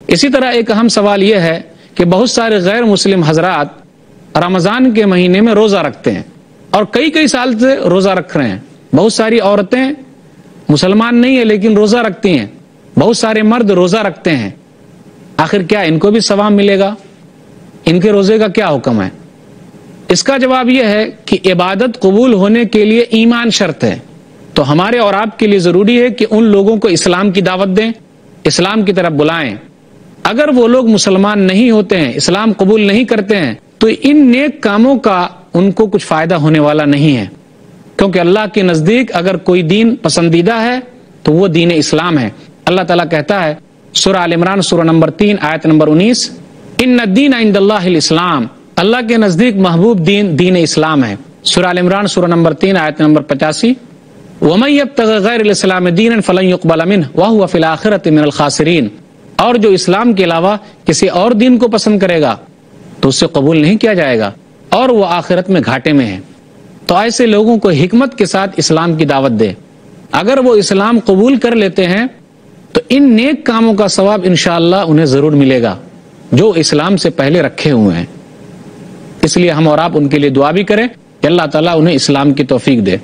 اسی طرح ایک اہم سوال یہ ہے کہ بہت سارے غیر مسلم حضرات رمضان کے مہینے میں روزہ رکھتے ہیں اور کئی سال سے روزہ رکھ رہے ہیں. بہت ساری عورتیں مسلمان نہیں ہیں لیکن روزہ رکھتی ہیں, بہت سارے مرد روزہ رکھتے ہیں. آخر کیا ان کو بھی ثواب ملے گا؟ ان کے روزے کا کیا حکم ہے؟ اس کا جواب یہ ہے کہ عبادت قبول ہونے کے لیے ایمان شرط ہے. تو ہمارے اور آپ کے لیے ضروری ہے کہ ان لوگوں کو اسلام کی دعوت دیں, اسلام کی طرف بلائیں. اگر وہ لوگ مسلمان نہیں ہوتے ہیں, اسلام قبول نہیں کرتے ہیں, تو ان نیک کاموں کا ان کو کچھ فائدہ ہونے والا نہیں ہے, کیونکہ اللہ کے نزدیک اگر کوئی دین پسندیدہ ہے تو وہ دین اسلام ہے. اللہ تعالیٰ کہتا ہے سورہ آل عمران سورہ نمبر 3 آیت نمبر 19, ان الدین عند اللہ الاسلام, اللہ کے نزدیک محبوب دین دین اسلام ہے. سورہ آل عمران سورہ نمبر 3 آیت نمبر 85, وَمَن يَبْتَغِ غَيْرَ الْإِسْلَامِ دِينًا فَلَن يُقْبَلَ مِنْهُ وَهُوَ فِي الْآخِرَةِ مِنَ الْخَاسِرِينَ, اور جو اسلام کے علاوہ کسی اور دین کو پسند کرے گا تو اس سے قبول نہیں کیا جائے گا اور وہ آخرت میں گھاٹے میں ہے. تو ایسے لوگوں کو حکمت کے ساتھ اسلام کی دعوت دے. اگر وہ اسلام قبول کر لیتے ہیں تو ان نیک کاموں کا ثواب انشاءاللہ انہیں ضرور ملے گا جو اسلام سے پہلے رکھے ہوئے ہیں. اس لیے ہم اور آپ ان کے لیے دعا بھی کریں کہ اللہ تعالیٰ انہیں اسلام کی توفیق دے.